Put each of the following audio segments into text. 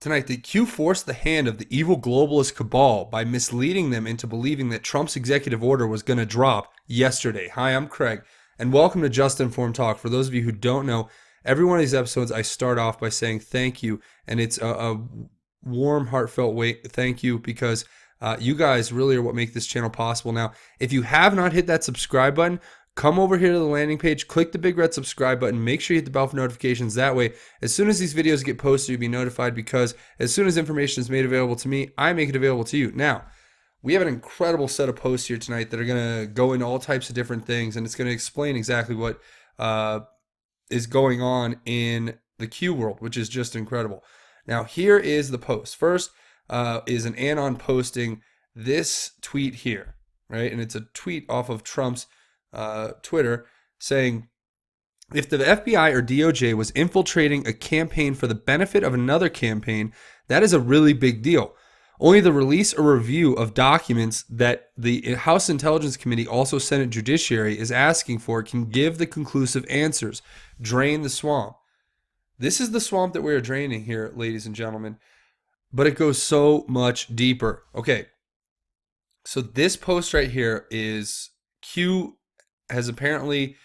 Tonight, the Q forced the hand of the evil globalist cabal by misleading them into believing that Trump's executive order was going to drop yesterday. Hi, I'm Craig, and welcome to Just Informed Talk. For those of you who don't know, every one of these episodes I start off by saying thank you, and it's a warm, heartfelt thank you because you guys really are what make this channel possible. Now, if you have not hit that subscribe button, come over here to the landing page, click the big red subscribe button, make sure you hit the bell for notifications. That way, as soon as these videos get posted, you'll be notified because as soon as information is made available to me, I make it available to you. Now, we have an incredible set of posts here tonight that are going to go into all types of different things, and it's going to explain exactly what is going on in the Q world, which is just incredible. Now, here is the post. First is an AN0N posting this tweet here, right? And it's a tweet off of Trump's Twitter saying, if the FBI or DOJ was infiltrating a campaign for the benefit of another campaign, that is a really big deal. Only the release or review of documents that the House Intelligence Committee, also Senate Judiciary, is asking for can give the conclusive answers. Drain the swamp. This is the swamp that we are draining here, ladies and gentlemen, but it goes so much deeper. Okay, so this post right here is Q has apparently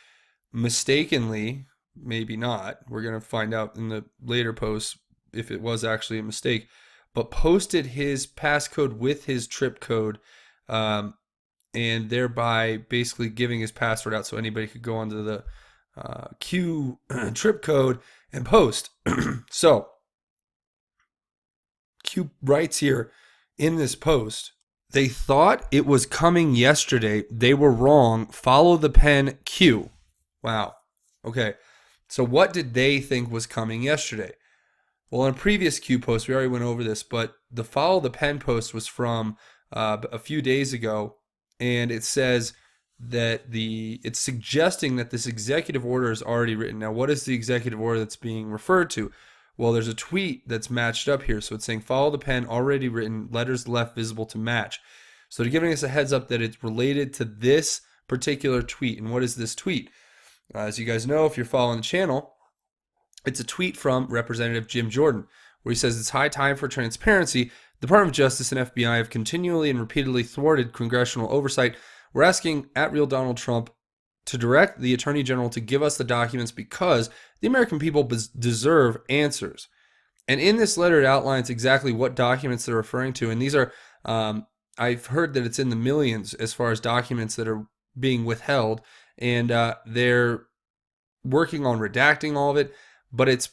mistakenly, maybe not, we're going to find out in the later posts if it was actually a mistake, but posted his passcode with his trip code, and thereby basically giving his password out so anybody could go onto the Q trip code and post. So Q writes here in this post, they thought it was coming yesterday. They were wrong. Follow the pen Q. Wow. Okay. So what did they think was coming yesterday? Well, in a previous Q post, we already went over this, but the follow the pen post was from a few days ago, and it says that it's suggesting that this executive order is already written. Now, what is the executive order that's being referred to? Well, there's a tweet that's matched up here. So it's saying follow the pen, already written, letters left visible to match. So they're giving us a heads up that it's related to this particular tweet. And what is this tweet? As you guys know, if you're following the channel, it's a tweet from Representative Jim Jordan, where he says it's high time for transparency. The Department of Justice and FBI have continually and repeatedly thwarted congressional oversight. We're asking @RealDonaldTrump to direct the Attorney General to give us the documents because the American people deserve answers. And in this letter, it outlines exactly what documents they're referring to. And these are, I've heard that it's in the millions as far as documents that are being withheld. And they're working on redacting all of it. But it's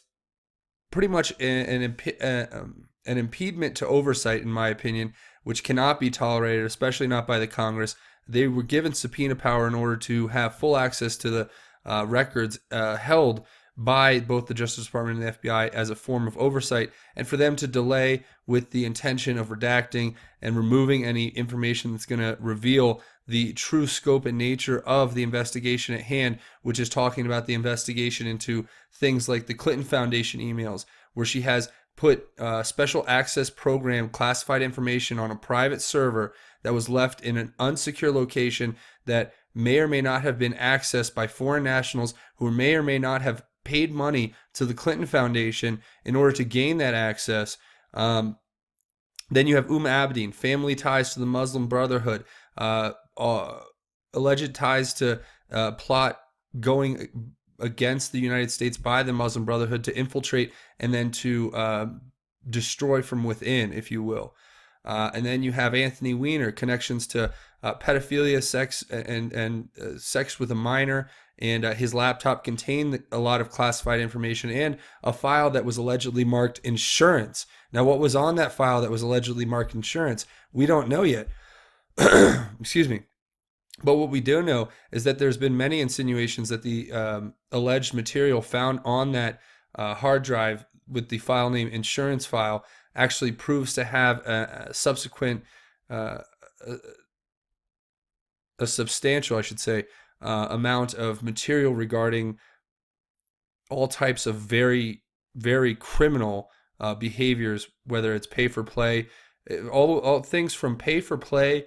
pretty much an impediment to oversight, in my opinion, which cannot be tolerated, especially not by the Congress. They were given subpoena power in order to have full access to the records held by both the Justice Department and the FBI as a form of oversight, and for them to delay with the intention of redacting and removing any information that's going to reveal the true scope and nature of the investigation at hand, which is talking about the investigation into things like the Clinton Foundation emails, where she has put special access program classified information on a private server that was left in an unsecure location that may or may not have been accessed by foreign nationals who may or may not have paid money to the Clinton Foundation in order to gain that access. Then you have Abedin, family ties to the Muslim Brotherhood, alleged ties to plot going against the United States by the Muslim Brotherhood to infiltrate and then to destroy from within, if you will. And then you have Anthony Weiner, connections to pedophilia, sex, and sex with a minor. And his laptop contained a lot of classified information and a file that was allegedly marked insurance. Now, what was on that file that was allegedly marked insurance, we don't know yet. Excuse me. But what we do know is that there's been many insinuations that the alleged material found on that hard drive with the file name insurance file actually proves to have a subsequent, a substantial, I should say, amount of material regarding all types of very, very criminal behaviors, whether it's pay for play, all things from pay for play,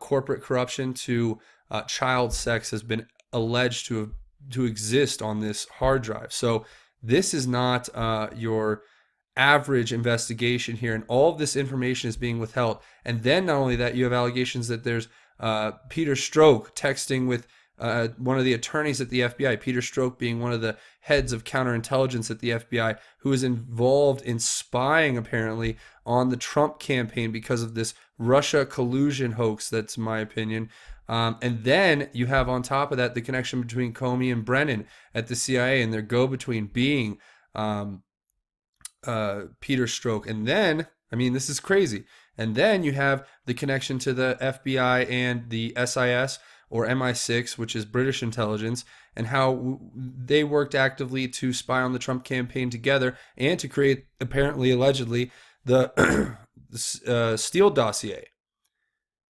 corporate corruption to child sex has been alleged to exist on this hard drive. So this is not your average investigation here, and all of this information is being withheld. And then not only that, you have allegations that there's Peter Strzok texting with one of the attorneys at the FBI, Peter Strzok being one of the heads of counterintelligence at the FBI, who is involved in spying apparently on the Trump campaign because of this Russia collusion hoax. That's my opinion. And then you have on top of that the connection between Comey and Brennan at the CIA and their go-between being Peter Strzok. And then, I mean, this is crazy. And then you have the connection to the FBI and the SIS or MI6, which is British intelligence, and how they worked actively to spy on the Trump campaign together and to create, apparently, allegedly, the Steele dossier,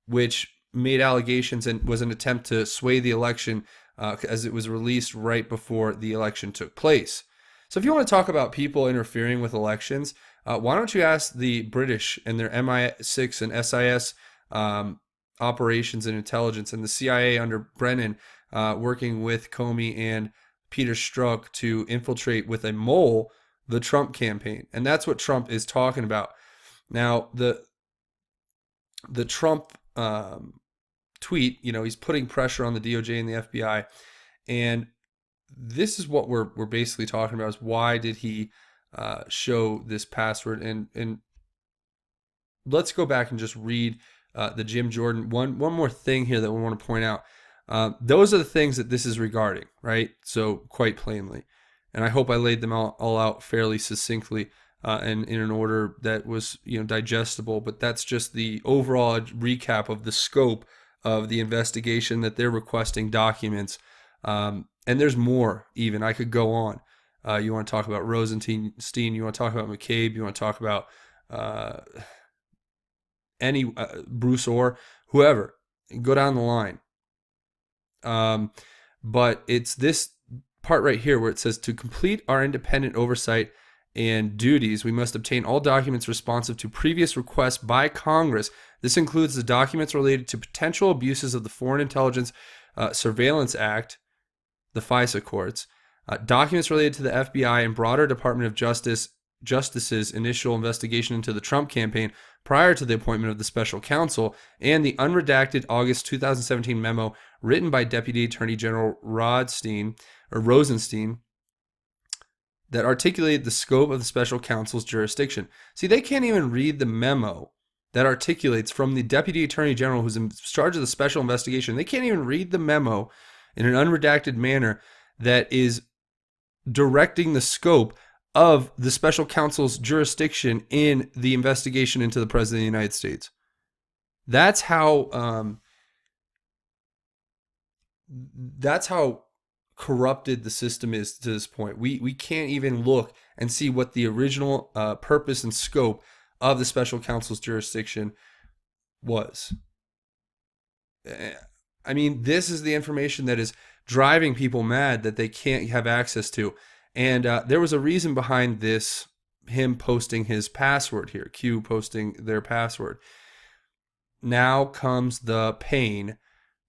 which made allegations and was an attempt to sway the election as it was released right before the election took place. So if you want to talk about people interfering with elections, why don't you ask the British and their MI6 and SIS operations and intelligence, and the CIA under Brennan working with Comey and Peter Strzok to infiltrate with a mole the Trump campaign. And that's what Trump is talking about. Now, the Trump tweet, he's putting pressure on the DOJ and the FBI. And this is what we're basically talking about, is why did he show this password? And let's go back and just read the Jim Jordan. One more thing here that we want to point out. Those are the things that this is regarding, right? So quite plainly. And I hope I laid them all out fairly succinctly and in an order that was digestible. But that's just the overall recap of the scope of the investigation that they're requesting documents. And there's more even. I could go on. You want to talk about Rosenstein, you want to talk about McCabe, you want to talk about any Bruce Orr, whoever. Go down the line. But it's this part right here where it says, to complete our independent oversight and duties, we must obtain all documents responsive to previous requests by Congress. This includes the documents related to potential abuses of the Foreign Intelligence Surveillance Act, the FISA courts, documents related to the FBI and broader Department of Justice's initial investigation into the Trump campaign prior to the appointment of the special counsel, and the unredacted August 2017 memo written by Deputy Attorney General Rosenstein that articulated the scope of the special counsel's jurisdiction. See, they can't even read the memo that articulates from the Deputy Attorney General who's in charge of the special investigation. They can't even read the memo in an unredacted manner that is directing the scope of the special counsel's jurisdiction in the investigation into the President of the United States. That's how corrupted the system is to this point. We can't even look and see what the original purpose and scope of the special counsel's jurisdiction was. I mean, this is the information that is driving people mad that they can't have access to. And there was a reason behind this, him posting his password here, Q posting their password. Now comes the pain,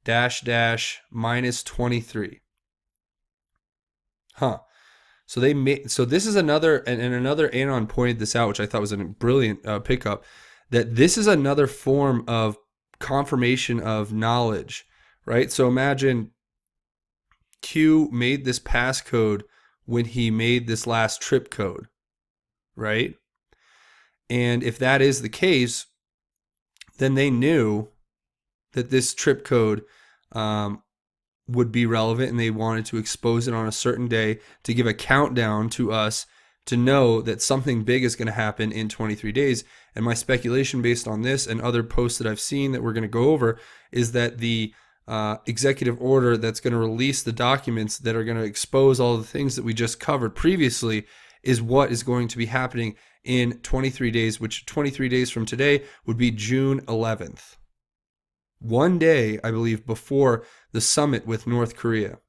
--23. So this is another, and another AN0N pointed this out, which I thought was a brilliant pickup, that this is another form of confirmation of knowledge, right? So imagine Q made this passcode when he made this last trip code, right? And if that is the case, then they knew that this trip code would be relevant, and they wanted to expose it on a certain day to give a countdown to us to know that something big is going to happen in 23 days. And my speculation based on this and other posts that I've seen that we're going to go over is that the executive order that's going to release the documents that are going to expose all the things that we just covered previously is what is going to be happening in 23 days, which 23 days from today would be June 11th. One day, I believe, before the summit with North Korea.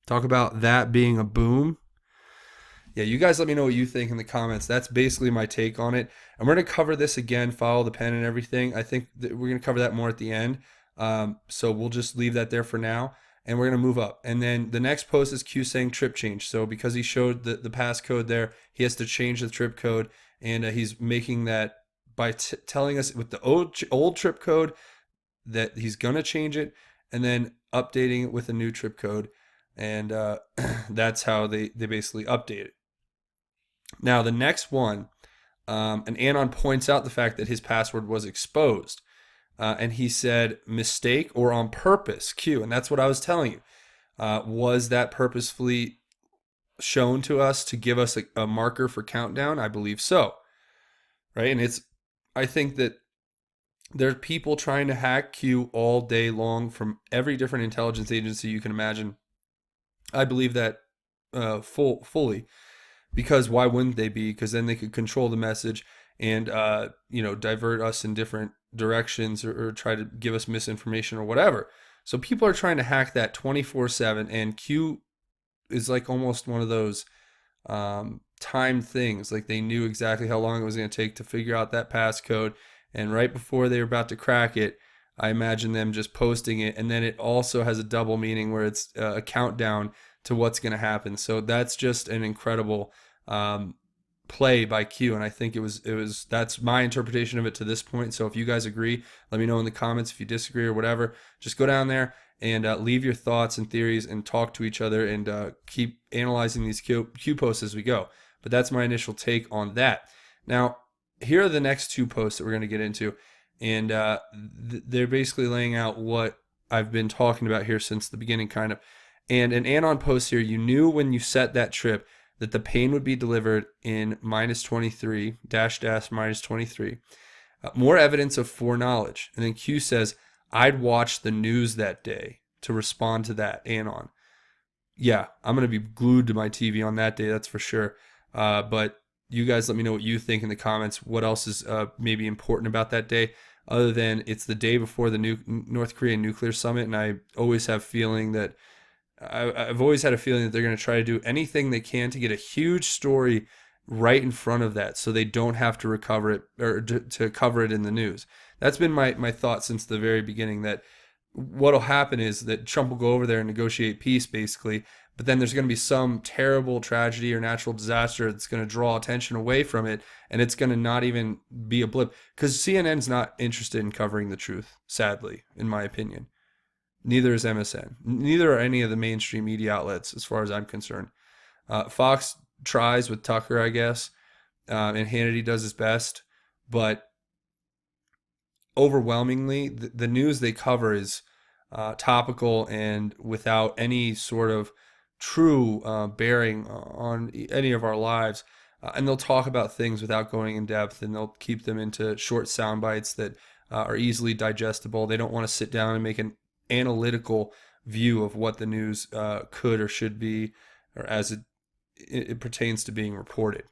Talk about that being a boom. Yeah, you guys let me know what you think in the comments. That's basically my take on it. And we're going to cover this again, follow the pen and everything. I think that we're going to cover that more at the end. So we'll just leave that there for now. and we're going to move up. And then the next post is Q saying trip change. So because he showed the passcode there, he has to change the trip code, and he's making that by telling us with the old trip code that he's going to change it, and then updating it with a new trip code. And that's how they basically update it. Now, the next one, and AN0N points out the fact that his password was exposed. And he said mistake or on purpose, Q. And that's what I was telling you. Was that purposefully shown to us to give us a marker for countdown? I believe so. Right? And I think that there's people trying to hack Q all day long from every different intelligence agency you can imagine. I believe that fully, because why wouldn't they be? Because then they could control the message and divert us in different directions, or try to give us misinformation or whatever. So people are trying to hack that 24/7, and Q is like almost one of those timed things. Like they knew exactly how long it was going to take to figure out that passcode, and right before they were about to crack it, I imagine them just posting it. And then it also has a double meaning where it's a countdown to what's going to happen. So that's just an incredible play by Q, and I think it was that's my interpretation of it to this point. So if you guys agree, let me know in the comments. If you disagree or whatever, just go down there and leave your thoughts and theories and talk to each other, and keep analyzing these Q posts as we go. But that's my initial take on that. Now, here are the next two posts that we're going to get into, and they're basically laying out what I've been talking about here since the beginning, kind of. And an AN0N post here, you knew when you set that trip that the pain would be delivered in -23, -23. More evidence of foreknowledge. And then Q says, I'd watch the news that day to respond to that, AN0N. Yeah, I'm going to be glued to my TV on that day, that's for sure. But you guys let me know what you think in the comments. What else is maybe important about that day, other than it's the day before the North Korean nuclear summit, and I always have feeling that I've always had a feeling that they're going to try to do anything they can to get a huge story right in front of that, so they don't have to recover it or to cover it in the news. That's been my thought since the very beginning, that what'll happen is that Trump will go over there and negotiate peace, basically, but then there's going to be some terrible tragedy or natural disaster that's going to draw attention away from it, and it's going to not even be a blip, because CNN's not interested in covering the truth, sadly, in my opinion. Neither is MSN. Neither are any of the mainstream media outlets, as far as I'm concerned. Fox tries with Tucker, I guess, and Hannity does his best, but overwhelmingly, the news they cover is topical and without any sort of true bearing on any of our lives. And they'll talk about things without going in depth, and they'll keep them into short sound bites that are easily digestible. They don't want to sit down and make an analytical view of what the news could or should be, or as it pertains to being reported.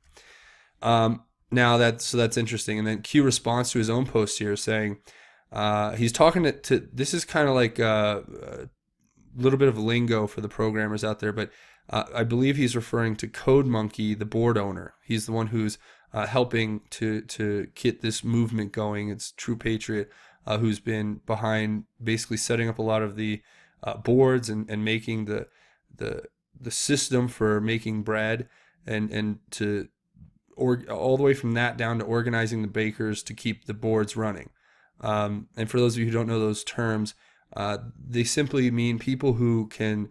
Now that's interesting. And then Q responds to his own post here, saying he's talking to this is kind of like a little bit of lingo for the programmers out there, but I believe he's referring to Code Monkey, the board owner. He's the one who's helping to get this movement going. It's True Patriot, who's been behind basically setting up a lot of the boards and making the system for making bread, and to all the way from that down to organizing the bakers to keep the boards running. And for those of you who don't know those terms, they simply mean people who can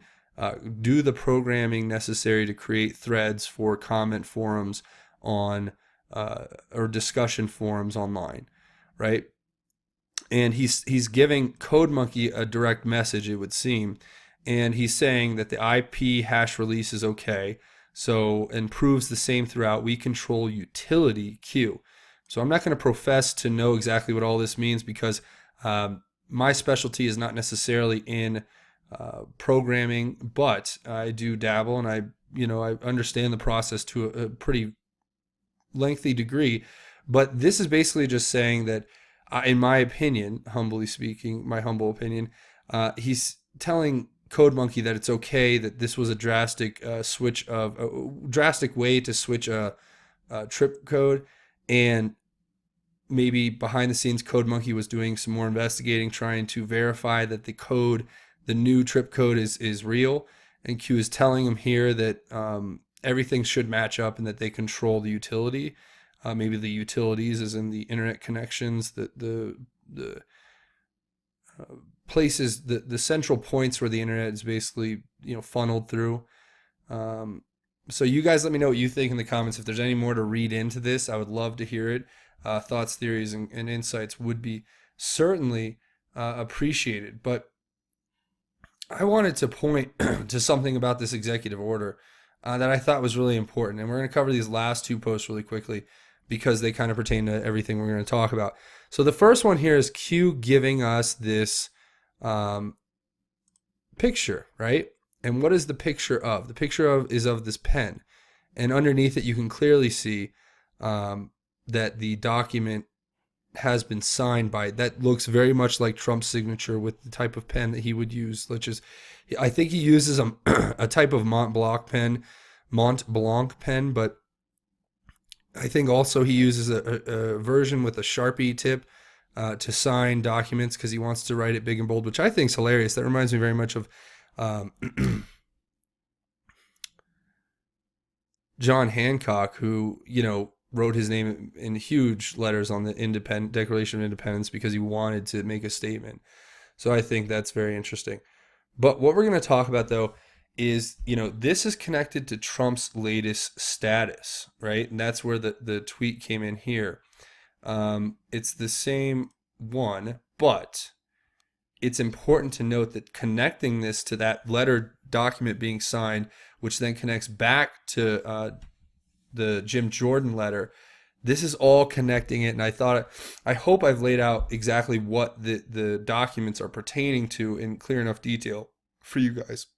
do the programming necessary to create threads for comment forums on or discussion forums online, right? And he's giving CodeMonkey a direct message, it would seem, and he's saying that the IP hash release is okay, so, and proves the same throughout. We control utility Q. So I'm not going to profess to know exactly what all this means, because my specialty is not necessarily in programming, but I do dabble, and I understand the process to a pretty lengthy degree. But this is basically just saying that, in my opinion, humbly speaking, my humble opinion, he's telling CodeMonkey that it's okay, that this was a drastic drastic way to switch a trip code, and maybe behind the scenes CodeMonkey was doing some more investigating, trying to verify that the code the new trip code is real, and Q is telling him here that everything should match up and that they control the utility. Maybe the utilities, as in the internet connections, the places, the central points where the internet is basically funneled through. So you guys let me know what you think in the comments. If there's any more to read into this, I would love to hear it. Thoughts, theories, and insights would be certainly appreciated. But I wanted to point to something about this executive order that I thought was really important. And we're going to cover these last two posts really quickly because they kind of pertain to everything we're going to talk about. So the first one here is Q giving us this picture, right? And what is the picture of? The picture is of this pen. And underneath it, you can clearly see that the document has been signed by, that looks very much like Trump's signature with the type of pen that he would use, which is, I think he uses a type of Mont Blanc pen, but I think also he uses a version with a Sharpie tip to sign documents because he wants to write it big and bold, which I think is hilarious. That reminds me very much of John Hancock, who, wrote his name in huge letters on the Declaration of Independence because he wanted to make a statement. So I think that's very interesting. But what we're going to talk about, though, is, this is connected to Trump's latest status, right? And that's where the tweet came in here. It's the same one, but it's important to note that connecting this to that letter document being signed, which then connects back to the Jim Jordan letter, this is all connecting it. And I hope I've laid out exactly what the documents are pertaining to in clear enough detail for you guys.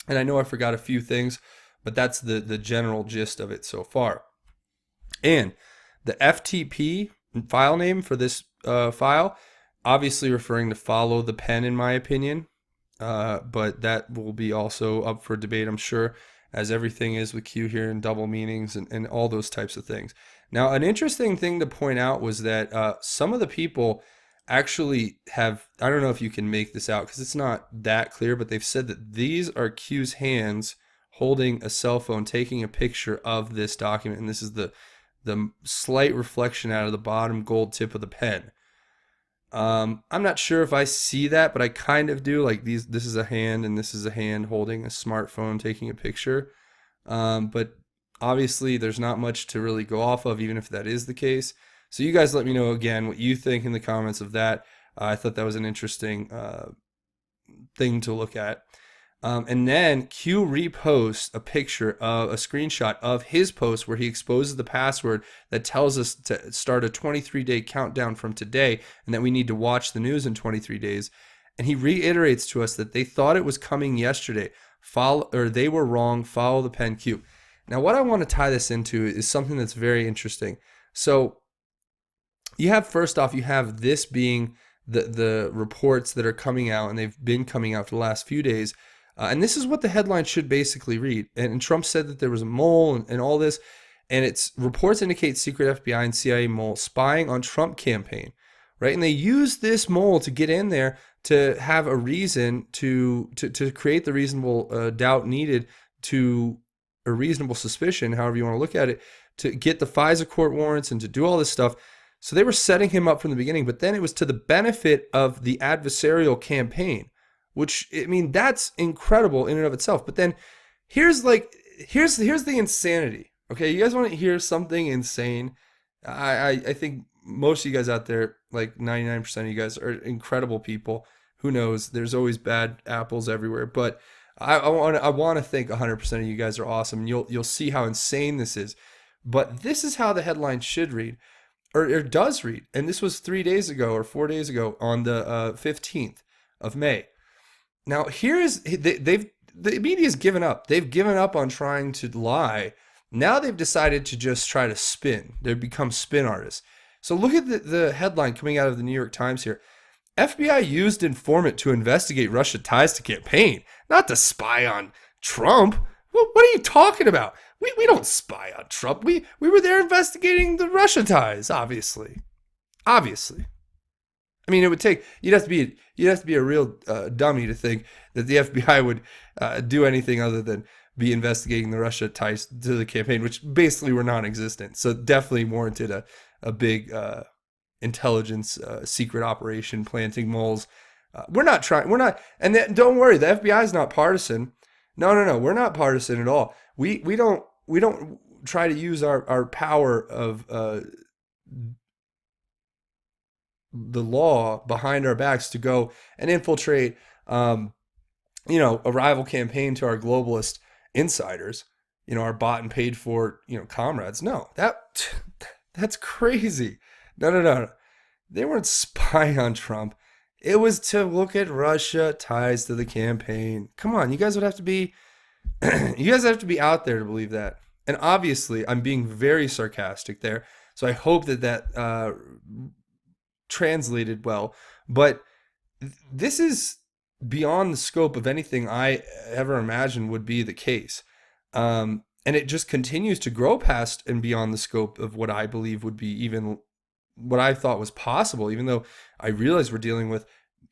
And I know I forgot a few things, but that's the general gist of it so far. And the FTP file name for this file, obviously referring to follow the pen, in my opinion, but that will be also up for debate, I'm sure, as everything is with Q here, and double meanings and all those types of things. Now, an interesting thing to point out was that some of the people actually have, I don't know if you can make this out because it's not that clear, but they've said that these are Q's hands holding a cell phone, taking a picture of this document, and this is the slight reflection out of the bottom gold tip of the pen. I'm not sure if I see that, but I kind of do. Like this is a hand and this is a hand holding a smartphone taking a picture. But obviously there's not much to really go off of, even if that is the case. So you guys let me know again what you think in the comments of that. I thought that was an interesting thing to look at. And then Q reposts a picture of a screenshot of his post where he exposes the password that tells us to start a 23-day countdown from today and that we need to watch the news in 23 days. And he reiterates to us that they thought it was coming yesterday. They were wrong. Follow the pen Q. Now, what I want to tie this into is something that's very interesting. So you have, first off, you have this being the reports that are coming out, and they've been coming out for the last few days. And this is what the headline should basically read. And Trump said that there was a mole and all this. And it's reports indicate secret FBI and CIA mole spying on Trump campaign, right? And they use this mole to get in there to have a reason to create the reasonable doubt needed to a reasonable suspicion, however you want to look at it, to get the FISA court warrants and to do all this stuff. So they were setting him up from the beginning, but then it was to the benefit of the adversarial campaign. Which, I mean, that's incredible in and of itself. But then here's the insanity. Okay, you guys want to hear something insane? I think most of you guys out there, like 99% of you guys, are incredible people. Who knows? There's always bad apples everywhere. But I want to think 100% of you guys are awesome. And you'll see how insane this is. But this is how the headline should read, or does read. And this was 3 days ago or 4 days ago on the 15th of May. Now, the media's given up. They've given up on trying to lie. Now they've decided to just try to spin. They've become spin artists. So look at the headline coming out of the New York Times here. FBI used informant to investigate Russia ties to campaign, not to spy on Trump. What are you talking about? We don't spy on Trump. We were there investigating the Russia ties, obviously. Obviously. I mean, it would take you'd have to be a real dummy to think that the FBI would do anything other than be investigating the Russia ties to the campaign, which basically were non-existent. So definitely warranted a big intelligence secret operation planting moles. We're not trying. We're not. And don't worry, the FBI is not partisan. No, no, no. We're not partisan at all. We don't try to use our power of the law behind our backs to go and infiltrate, a rival campaign to our globalist insiders, our bought and paid for, comrades. No, that's crazy. No, no, no, no. They weren't spying on Trump. It was to look at Russia ties to the campaign. Come on, you guys would have to be, you guys have to be out there to believe that. And obviously, I'm being very sarcastic there. So I hope that translated well. But this is beyond the scope of anything I ever imagined would be the case. And it just continues to grow past and beyond the scope of what I believe would be even what I thought was possible, even though I realize we're dealing with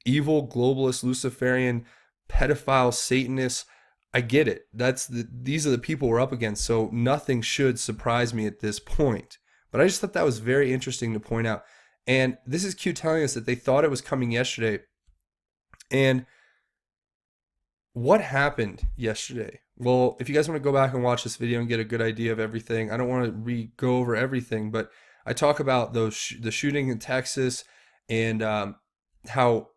evil, globalist, Luciferian, pedophile, Satanists. I get it. These are the people we're up against, so nothing should surprise me at this point. But I just thought that was very interesting to point out. And this is Q telling us that they thought it was coming yesterday. And what happened yesterday? Well, if you guys want to go back and watch this video and get a good idea of everything, I don't want to go over everything, but I talk about the shooting in Texas and how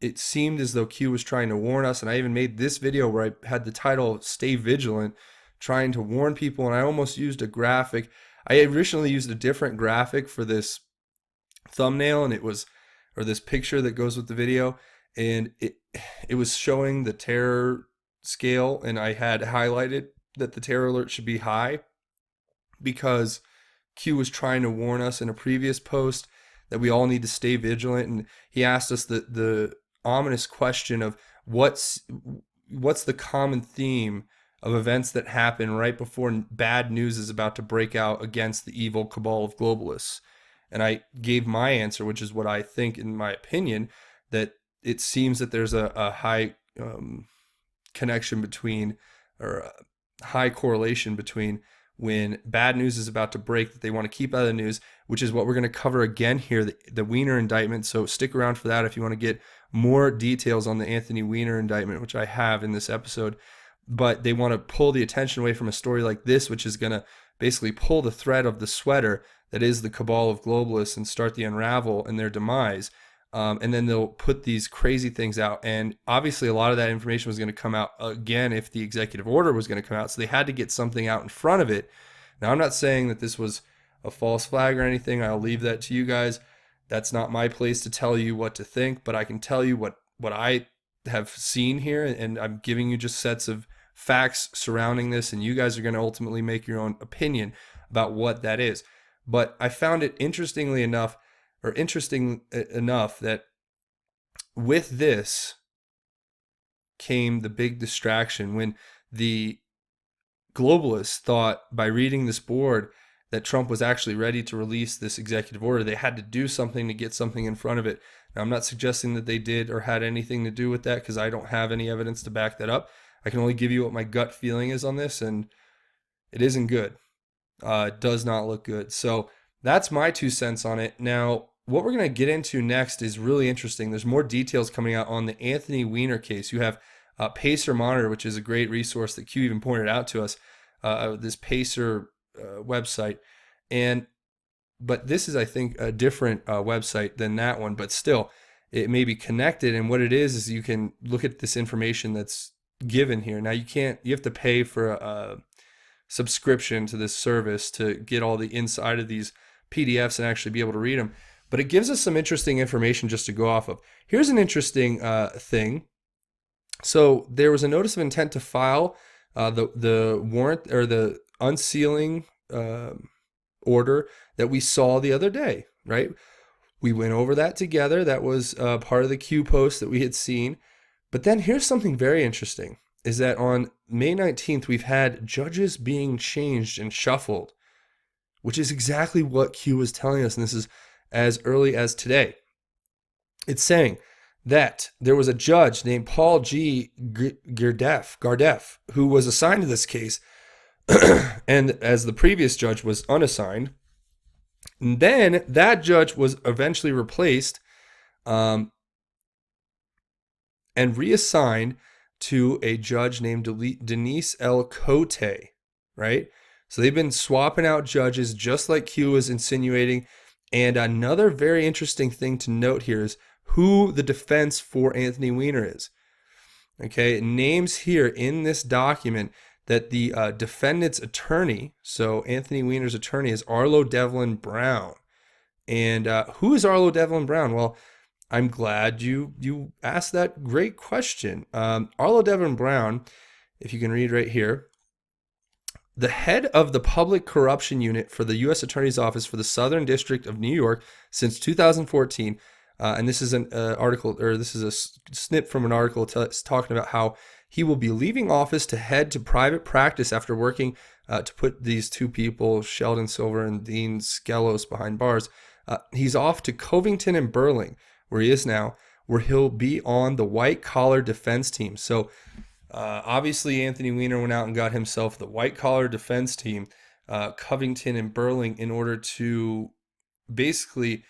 it seemed as though Q was trying to warn us. And I even made this video where I had the title "Stay Vigilant," trying to warn people. And I almost used a graphic. I originally used a different graphic for this thumbnail, and or this picture that goes with the video, and it was showing the terror scale, and I had highlighted that the terror alert should be high because Q was trying to warn us in a previous post that we all need to stay vigilant, and he asked us the ominous question of what's the common theme of events that happen right before bad news is about to break out against the evil cabal of globalists. And I gave my answer, which is what I think, in my opinion, that it seems that there's a high connection between, or a high correlation between when bad news is about to break that they want to keep out of the news, which is what we're going to cover again here, the Weiner indictment. So stick around for that if you want to get more details on the Anthony Weiner indictment, which I have in this episode. But they want to pull the attention away from a story like this, which is going to basically pull the thread of the sweater that is the cabal of globalists and start the unravel and their demise. And then they'll put these crazy things out. And obviously a lot of that information was going to come out again if the executive order was going to come out. So they had to get something out in front of it. Now, I'm not saying that this was a false flag or anything. I'll leave that to you guys. That's not my place to tell you what to think, but I can tell you what I have seen here. And I'm giving you just sets of facts surrounding this. And you guys are going to ultimately make your own opinion about what that is. But I found it interesting enough that with this came the big distraction when the globalists thought by reading this board that Trump was actually ready to release this executive order. They had to do something to get something in front of it. Now, I'm not suggesting that they did or had anything to do with that because I don't have any evidence to back that up. I can only give you what my gut feeling is on this, and it isn't good. It does not look good. So that's my 2 cents on it. Now, what we're going to get into next is really interesting. There's more details coming out on the Anthony Weiner case. You have Pacer Monitor, which is a great resource that Q even pointed out to us, this Pacer website. But this is, I think, a different website than that one, but still, it may be connected. And what it is you can look at this information that's given here. Now, you have to pay for a subscription to this service to get all the inside of these PDFs and actually be able to read them. But it gives us some interesting information just to go off of. Here's an interesting thing. So there was a notice of intent to file the warrant or the unsealing order that we saw the other day, right? We went over that together. That was part of the Q post that we had seen. But then here's something very interesting, is that on May 19th, we've had judges being changed and shuffled, which is exactly what Q was telling us. And this is as early as today. It's saying that there was a judge named Paul G. Gardef, who was assigned to this case, and as the previous judge was unassigned. And then that judge was eventually replaced um, and reassigned to a judge named Denise L. Cote, right? So they've been swapping out judges just like Q was insinuating. And another very interesting thing to note here is who the defense for Anthony Weiner is. Okay, it names here in this document that the defendant's attorney, so Anthony Weiner's attorney, is Arlo Devlin Brown. And who is Arlo Devlin Brown? Well, I'm glad you asked that great question. Arlo Devlin Brown, if you can read right here, the head of the public corruption unit for the U.S. Attorney's Office for the Southern District of New York since 2014. And this is an article, or this is a snip from an article talking about how he will be leaving office to head to private practice after working to put these two people, Sheldon Silver and Dean Skelos, behind bars. He's off to Covington and Burling, where he is now, where he'll be on the white-collar defense team. So obviously Anthony Weiner went out and got himself the white-collar defense team, Covington and Burling, in order to basically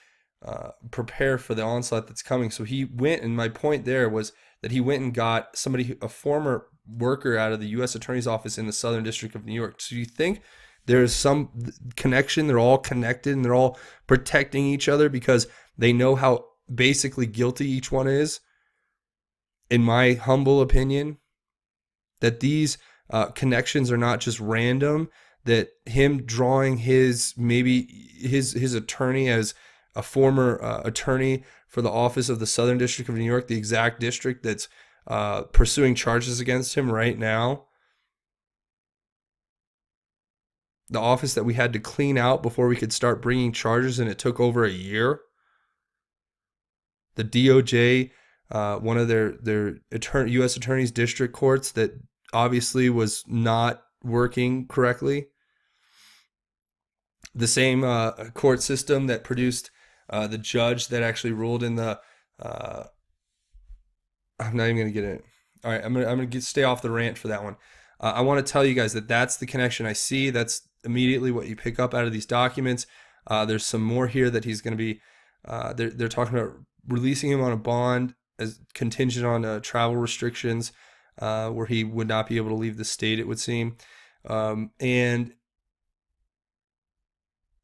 prepare for the onslaught that's coming. So he went, and my point there was that he went and got somebody, a former worker out of the U.S. Attorney's Office in the Southern District of New York. So you think there's some connection? They're all connected and they're all protecting each other because they know how basically guilty each one is? In my humble opinion, that these connections are not just random, that him drawing his attorney as a former attorney for the office of the Southern District of New York, the exact district that's pursuing charges against him right now. The office that we had to clean out before we could start bringing charges, and it took over a year. The DOJ, one of their U.S. Attorney's district courts that obviously was not working correctly. The same court system that produced the judge that actually ruled in the. I'm not even gonna get it. All right, I'm gonna stay off the rant for that one. I want to tell you guys that that's the connection I see. That's immediately what you pick up out of these documents. There's some more here that he's going to be. They're talking about releasing him on a bond as contingent on travel restrictions, where he would not be able to leave the state, it would seem, and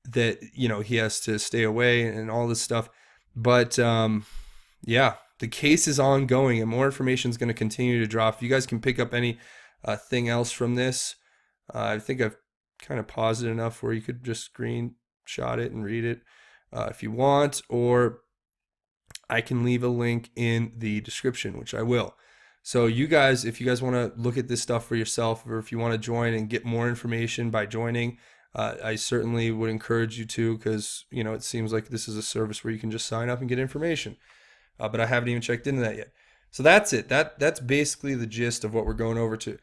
that he has to stay away and all this stuff. But yeah, the case is ongoing, and more information is going to continue to drop. If you guys can pick up any thing else from this, I think I've kind of paused it enough where you could just screenshot it and read it if you want, or I can leave a link in the description, which I will. So you guys, if you guys want to look at this stuff for yourself, or if you want to join and get more information by joining, I certainly would encourage you to, because it seems like this is a service where you can just sign up and get information. But I haven't even checked into that yet. So that's it. That's basically the gist of what we're going over to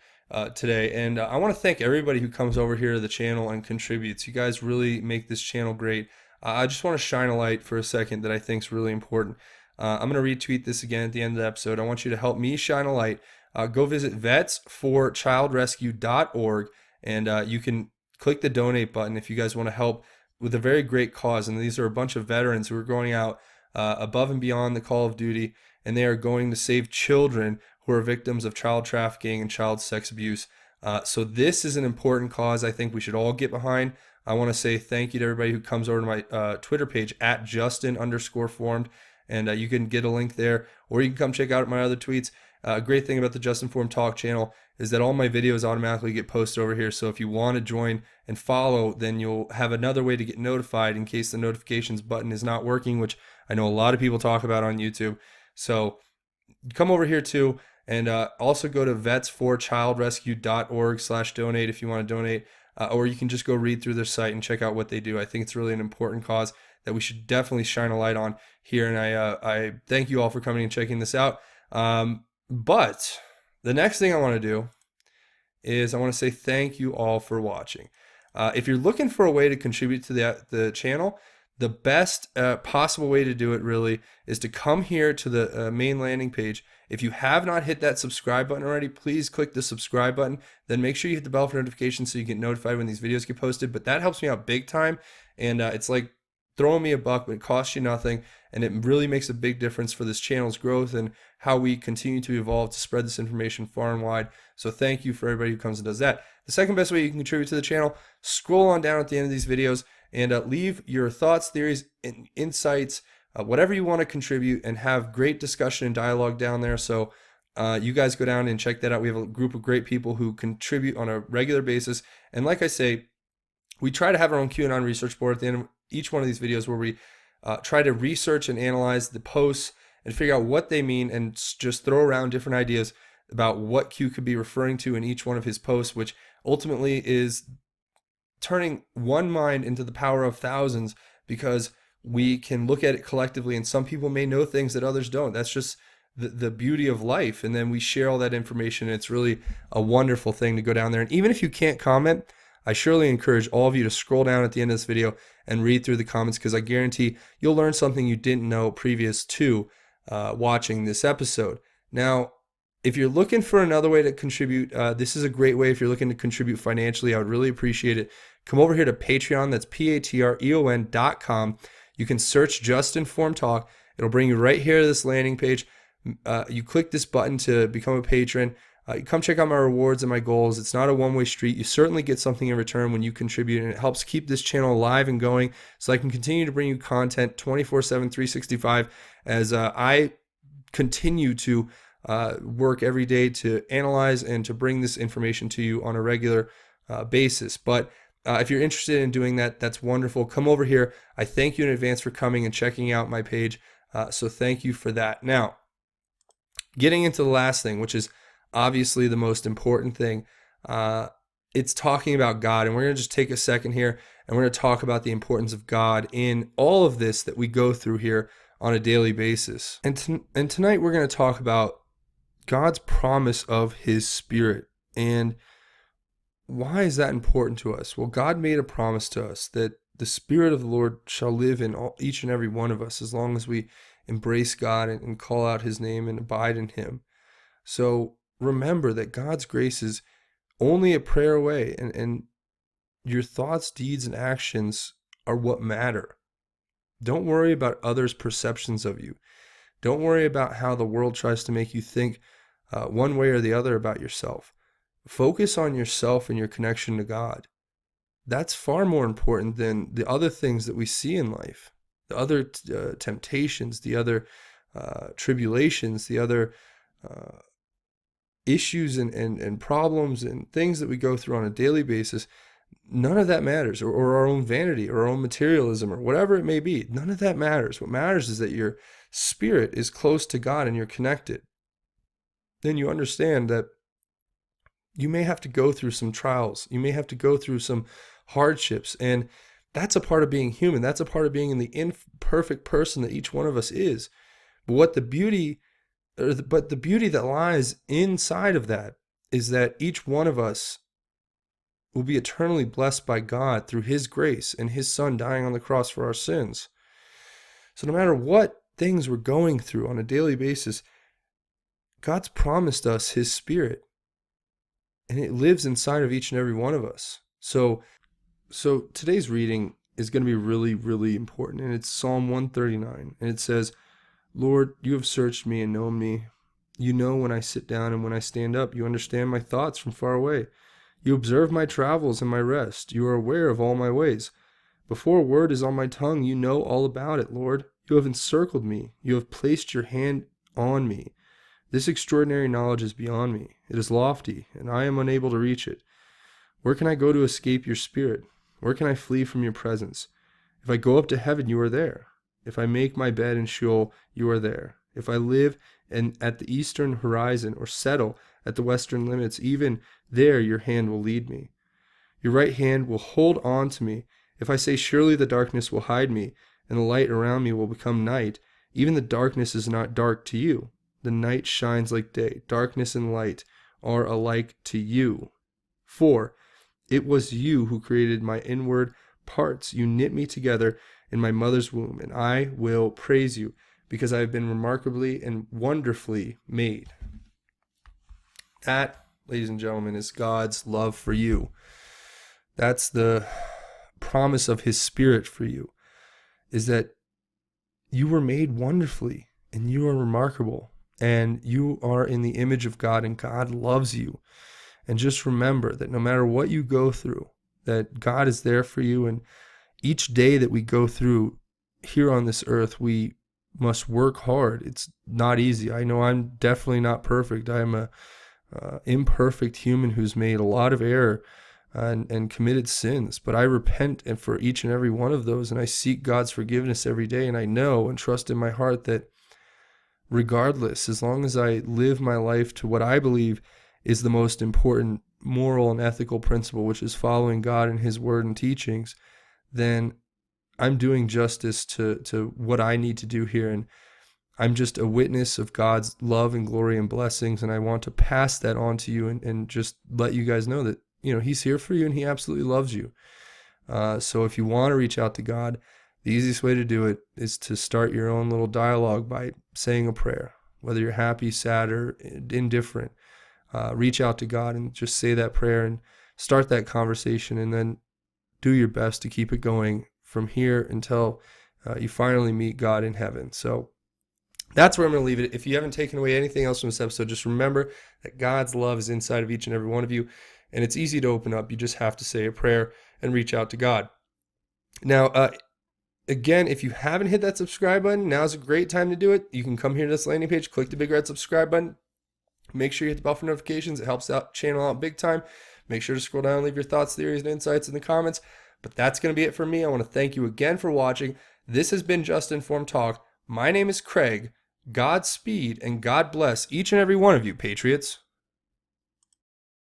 today. And I want to thank everybody who comes over here to the channel and contributes. You guys really make this channel great. I just want to shine a light for a second that I think is really important. I'm going to retweet this again at the end of the episode. I want you to help me shine a light. Go visit vetsforchildrescue.org, and you can click the donate button if you guys want to help with a very great cause. And these are a bunch of veterans who are going out above and beyond the call of duty, and they are going to save children who are victims of child trafficking and child sex abuse. So this is an important cause I think we should all get behind. I want to say thank you to everybody who comes over to my Twitter page at Justin_formed, and you can get a link there, or you can come check out my other tweets. A great thing about the Justin Formed Talk channel is that all my videos automatically get posted over here. So if you want to join and follow, then you'll have another way to get notified in case the notifications button is not working, which I know a lot of people talk about on YouTube. So come over here too, and also go to vetsforchildrescue.org/donate if you want to donate, or you can just go read through their site and check out what they do. I think it's really an important cause that we should definitely shine a light on here, and I thank you all for coming and checking this out. But the next thing I want to do is I want to say thank you all for watching. If you're looking for a way to contribute to the channel, the best possible way to do it really is to come here to the main landing page. If you have not hit that subscribe button already, please click the subscribe button. Then make sure you hit the bell for notifications so you get notified when these videos get posted. But that helps me out big time. And it's like throwing me a buck, but it costs you nothing. And it really makes a big difference for this channel's growth and how we continue to evolve to spread this information far and wide. So thank you for everybody who comes and does that. The second best way you can contribute to the channel, scroll on down at the end of these videos and leave your thoughts, theories, and insights, whatever you want to contribute, and have great discussion and dialogue down there. So you guys go down and check that out. We have a group of great people who contribute on a regular basis. And like I say, we try to have our own QAnon research board at the end of each one of these videos where we try to research and analyze the posts and figure out what they mean and just throw around different ideas about what Q could be referring to in each one of his posts, which ultimately is turning one mind into the power of thousands, because we can look at it collectively, and some people may know things that others don't. That's just the beauty of life. And then we share all that information, and it's really a wonderful thing to go down there. And even if you can't comment, I surely encourage all of you to scroll down at the end of this video and read through the comments, because I guarantee you'll learn something you didn't know previous to watching this episode. Now, if you're looking for another way to contribute, this is a great way. If you're looking to contribute financially, I would really appreciate it. Come over here to Patreon. That's patreon.com. You can search Just Informed Talk. It'll bring you right here to this landing page. You click this button to become a patron. You come check out my rewards and my goals. It's not a one-way street. You certainly get something in return when you contribute, and it helps keep this channel alive and going so I can continue to bring you content 24/7, 365 as I continue to work every day to analyze and to bring this information to you on a regular basis. But if you're interested in doing that, that's wonderful. Come over here. I thank you in advance for coming and checking out my page. So thank you for that. Now, getting into the last thing, which is obviously the most important thing, it's talking about God. And we're going to just take a second here and we're going to talk about the importance of God in all of this that we go through here on a daily basis. And tonight we're going to talk about God's promise of his Spirit. And why is that important to us? Well, God made a promise to us that the Spirit of the Lord shall live in each and every one of us as long as we embrace God and call out his name and abide in him. So remember that God's grace is only a prayer away, and your thoughts, deeds, and actions are what matter. Don't worry about others' perceptions of you. Don't worry about how the world tries to make you think one way or the other about yourself. Focus on yourself and your connection to God. That's far more important than the other things that we see in life, the other temptations, the other tribulations, the other issues and problems and things that we go through on a daily basis. None of that matters, or our own vanity or our own materialism or whatever it may be. None of that matters. What matters is that your spirit is close to God and you're connected. Then you understand that you may have to go through some trials. You may have to go through some hardships, and that's a part of being human. That's a part of being the imperfect person that each one of us is. But the beauty that lies inside of that is that each one of us will be eternally blessed by God through his grace and his Son dying on the cross for our sins. So no matter what things we're going through on a daily basis, God's promised us his Spirit, and it lives inside of each and every one of us. So today's reading is going to be really, really important, and it's Psalm 139, and it says, Lord, you have searched me and known me. You know when I sit down and when I stand up. You understand my thoughts from far away. You observe my travels and my rest. You are aware of all my ways. Before a word is on my tongue, you know all about it, Lord. You have encircled me. You have placed your hand on me. This extraordinary knowledge is beyond me. It is lofty, and I am unable to reach it. Where can I go to escape your spirit? Where can I flee from your presence? If I go up to heaven, you are there. If I make my bed in Sheol, you are there. If I live at the eastern horizon or settle at the western limits, even there your hand will lead me. Your right hand will hold on to me. If I say, surely the darkness will hide me, and the light around me will become night, even the darkness is not dark to you. The night shines like day. Darkness and light are alike to you. For it was you who created my inward parts. You knit me together in my mother's womb, and I will praise you because I have been remarkably and wonderfully made. That, ladies and gentlemen, is God's love for you. That's the promise of his Spirit for you, is that you were made wonderfully and you are remarkable and you are in the image of God and God loves you. And just remember that no matter what you go through, that God is there for you. And each day that we go through here on this earth, we must work hard. It's not easy. I know I'm definitely not perfect. I'm a imperfect human who's made a lot of error and committed sins, but I repent and for each and every one of those, and I seek God's forgiveness every day, and I know and trust in my heart that regardless, as long as I live my life to what I believe is the most important moral and ethical principle, which is following God and his word and teachings, then I'm doing justice to what I need to do here, and I'm just a witness of God's love and glory and blessings, and I want to pass that on to you and just let you guys know that, he's here for you and he absolutely loves you. So if you want to reach out to God, the easiest way to do it is to start your own little dialogue by saying a prayer. Whether you're happy, sad, or indifferent, reach out to God and just say that prayer and start that conversation, and then do your best to keep it going from here until you finally meet God in heaven. So that's where I'm going to leave it. If you haven't taken away anything else from this episode, just remember that God's love is inside of each and every one of you, and it's easy to open up. You just have to say a prayer and reach out to God. Now, again, if you haven't hit that subscribe button, now's a great time to do it. You can come here to this landing page, click the big red subscribe button. Make sure you hit the bell for notifications. It helps out channel out big time. Make sure to scroll down and leave your thoughts, theories, and insights in the comments. But that's going to be it for me. I want to thank you again for watching. This has been Just Informed Talk. My name is Craig. Godspeed and God bless each and every one of you, Patriots.